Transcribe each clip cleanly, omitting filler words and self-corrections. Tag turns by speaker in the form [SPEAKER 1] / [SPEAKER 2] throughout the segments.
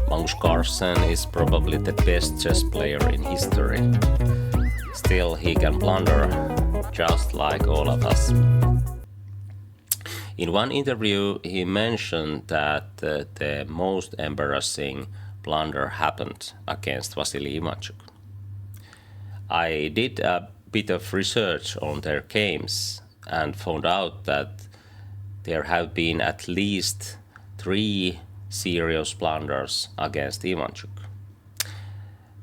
[SPEAKER 1] Magnus Carlsen is probably the best chess player in history. Still, he can blunder just like all of us. In one interview, he mentioned that the most embarrassing blunder happened against Vasily Ivanchuk. I did a bit of research on their games and found out that there have been at least 3 serious blunders against Ivanchuk.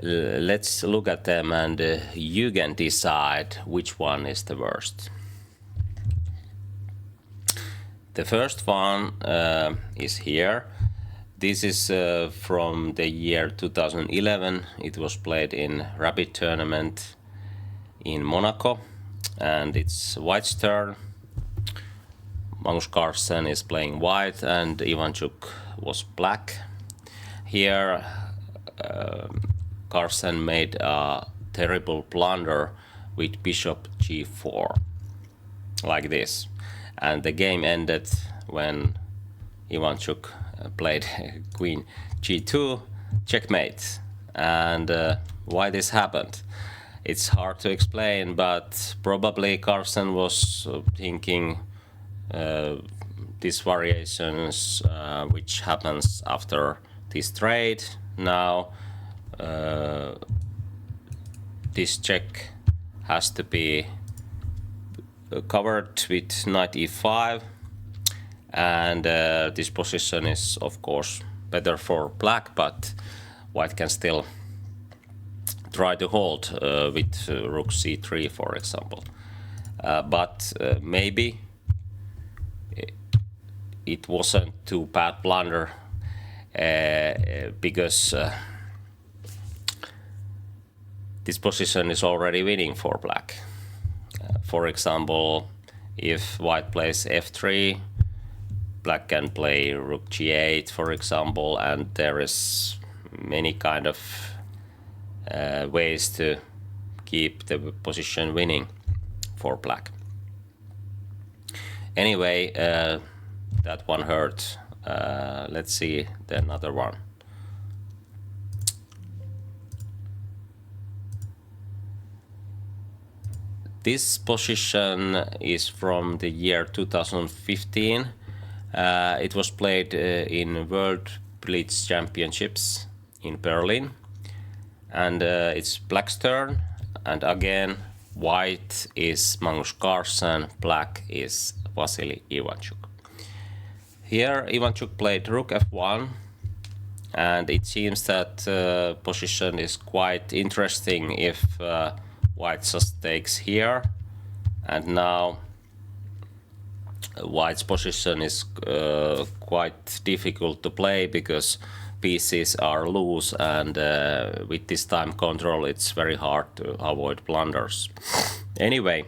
[SPEAKER 1] Let's look at them and you can decide which one is the worst. The first one is here. This is from the year 2011. It was played in Rapid Tournament in Monaco, and it's White's turn. Magnus Carlsen is playing white and Ivanchuk was black. Here Carlsen made a terrible blunder with bishop g4, like this. And the game ended when Ivanchuk played queen g2, checkmate. And why this happened? It's hard to explain, but probably Carlsen was thinking these variations which happens after this trade. Now this check has to be covered with knight e5, and this position is of course better for black, but white can still try to hold with rook c3, for example. But maybe it wasn't too bad blunder because this position is already winning for black. For example, if white plays f3, black can play rook g8, for example, and there is many kind of ways to keep the position winning for black. Anyway, that one hurt. Let's see the another one. This position is from the year 2015. It was played in World Blitz Championships in Berlin. And it's black's turn. And again, white is Magnus Carlsen, black is Vasily Ivanchuk. Here Ivanchuk played rook f1. And it seems that position is quite interesting if white just takes here, and now white's position is quite difficult to play because pieces are loose, and with this time control it's very hard to avoid blunders. Anyway,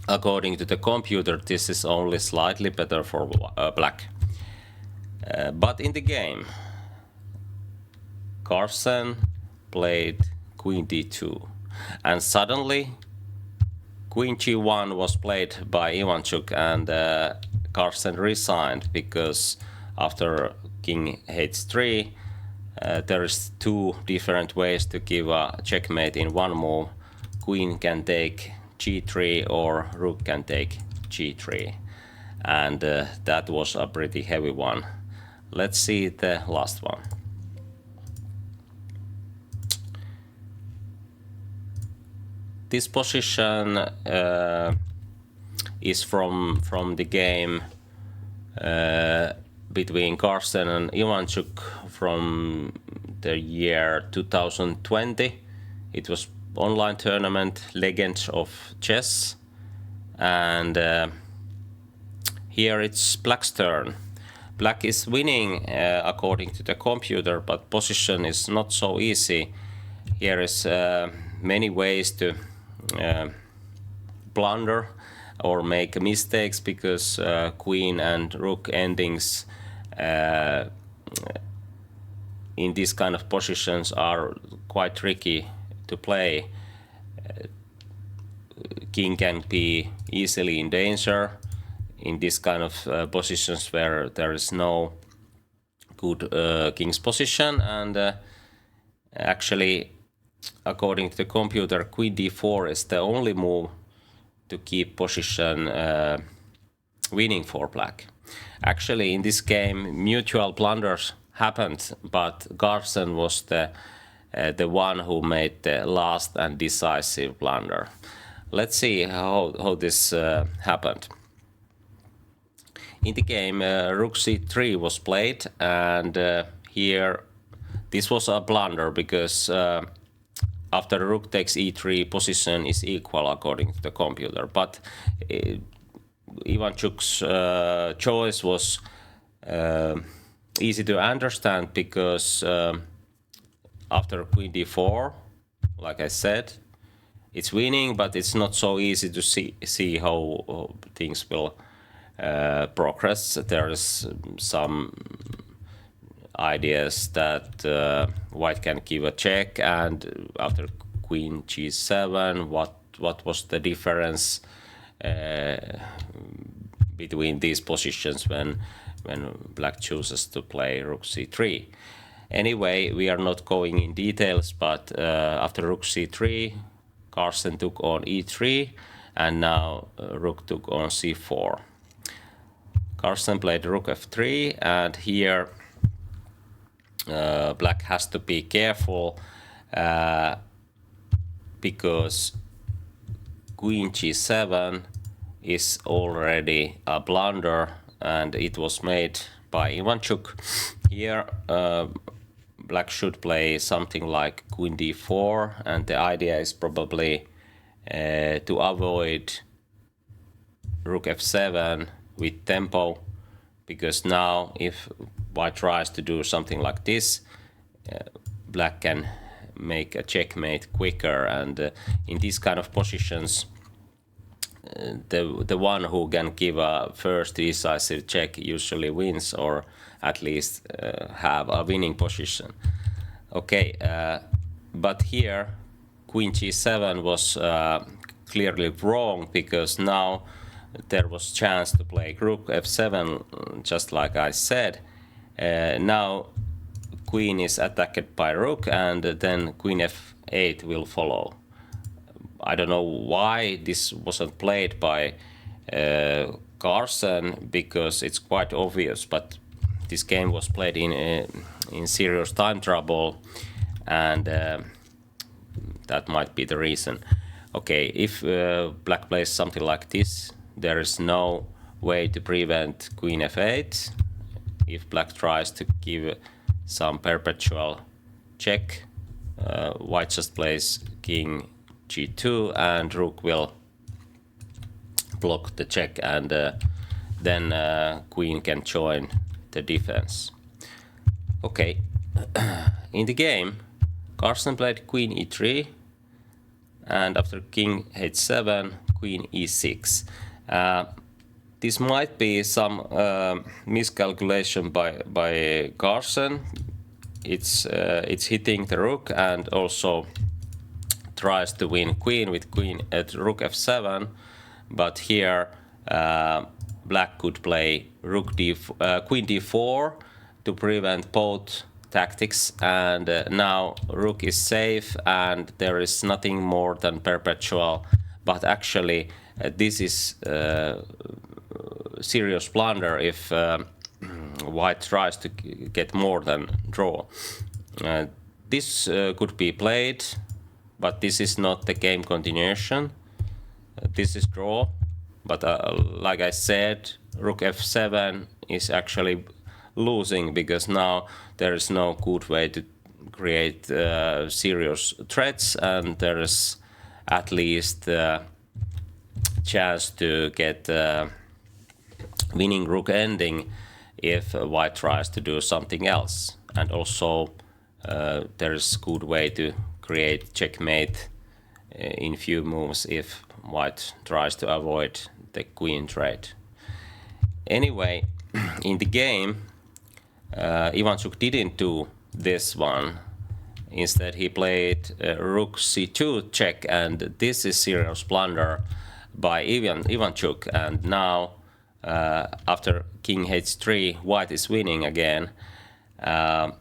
[SPEAKER 1] according to the computer, this is only slightly better for black. But in the game, Carlsen played queen d2. And suddenly queen g1 was played by Ivanchuk, and Carlsen resigned because after king h3 there is 2 different ways to give a checkmate in one move. Queen can take g3 or rook can take g3, and that was a pretty heavy one. Let's see the last one. This position is from the game between Carlsen and Ivanchuk from the year 2020. It was online tournament Legends of Chess, and here it's black's turn. Black is winning according to the computer, but position is not so easy. Here is many ways to blunder or make mistakes because queen and rook endings in these kind of positions are quite tricky to play. King can be easily in danger in this kind of positions where there is no good king's position, and actually, according to the computer, queen d4 is the only move to keep position winning for black. Actually, in this game, mutual blunders happened, but Carlsen was the one who made the last and decisive blunder. Let's see how this happened. In the game, rook c3 was played, and here this was a blunder because after rook takes e3, position is equal according to the computer. But Ivanchuk's choice was easy to understand because after queen d4, like I said, it's winning, but it's not so easy to see how things will progress. There is some ideas that white can give a check, and after queen g7, what was the difference between these positions when black chooses to play rook c3. Anyway, we are not going in details, but after rook c3, Carlsen took on e3, and now rook took on c4. Carlsen played rook f3, and here black has to be careful because queen g7 is already a blunder, and it was made by Ivanchuk. Here black should play something like queen d4, and the idea is probably to avoid rook f7 with tempo, because now if white tries to do something like this, black can make a checkmate quicker, and in these kind of positions the one who can give a first decisive check usually wins, or at least have a winning position. Okay, but here queen g7 was clearly wrong, because now there was chance to play rook f7, just like I said. Now queen is attacked by rook, and then queen f8 will follow. I don't know why this wasn't played by Carlsen, because it's quite obvious, but this game was played in serious time trouble, and that might be the reason. Okay, if black plays something like this, there is no way to prevent queen f8. If black tries to give some perpetual check, white just plays king g2, and rook will block the check, and then queen can join the defense. Okay, in the game, Carlsen played queen e3, and after king h7, queen e6. This might be some miscalculation by Carlsen. It's hitting the rook, and also tries to win queen with queen at rook f7, but here black could play queen d4 to prevent both tactics, and now rook is safe, and there is nothing more than perpetual. But actually this is serious blunder if white tries to get more than draw. This could be played, but this is not the game continuation. This is draw, but like I said, rook f7 is actually losing, because now there is no good way to create serious threats, and there is at least chance to get winning rook ending if white tries to do something else, and also there is good way to create checkmate in few moves if white tries to avoid the queen trade. Anyway, in the game, Ivanchuk didn't do this one. Instead, he played rook c2 check, and this is serious blunder by Ivanchuk. And now, after king h3, white is winning again. The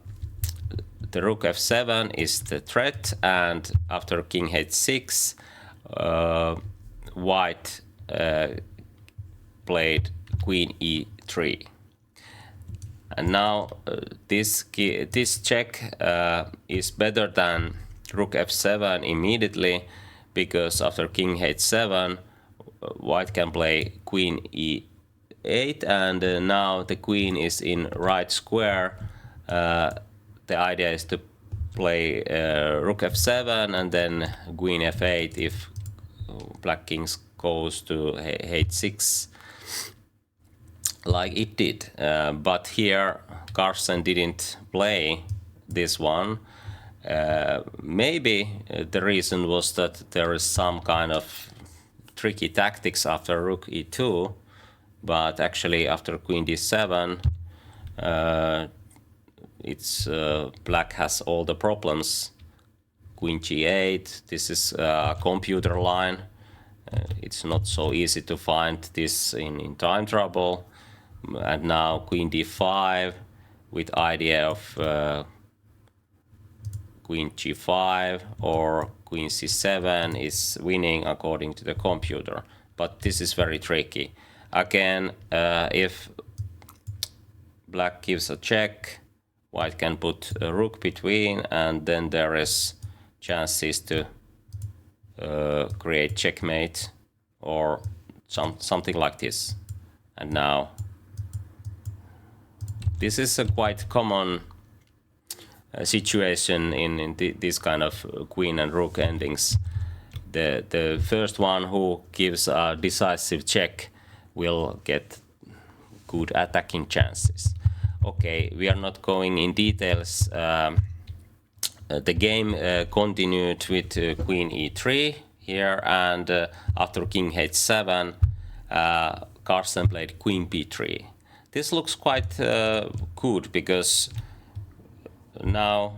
[SPEAKER 1] rook f7 is the threat, and after king h6, white played queen e3. And now this check is better than rook f7 immediately, because after king h7, white can play queen e8, and now the queen is in right square. The idea is to play rook f7 and then queen f8 if black king goes to h6, like it did. But here Carlsen didn't play this one. Maybe the reason was that there is some kind of tricky tactics after rook e2, but actually after queen d7, black has all the problems. Queen g8, this is a computer line. It's not so easy to find this in time trouble. And now queen d5 with idea of queen g5 or queen c7 is winning according to the computer. But this is very tricky. Again, if black gives a check, white can put a rook between, and then there is chances to create checkmate or something like this. And now this is a quite common situation in this kind of queen and rook endings. The first one who gives a decisive check will get good attacking chances. Okay, we are not going in details. The game continued with queen e3 here, and after king h7, Carlsen played queen b3. This looks quite good, because now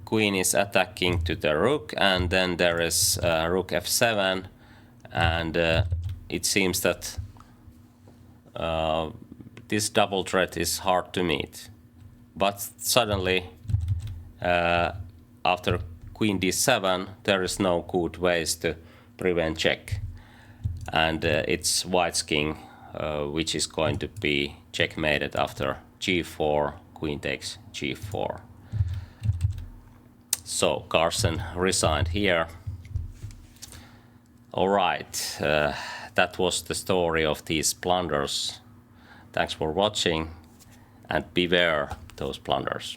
[SPEAKER 1] queen is attacking to the rook, and then there is rook f7, and it seems that this double threat is hard to meet. But suddenly, after queen d7, there is no good ways to prevent check. And it's white's king, which is going to be checkmated after g4, queen takes g4. So Carlsen resigned here. All right, that was the story of these blunders. Thanks for watching, and beware those blunders.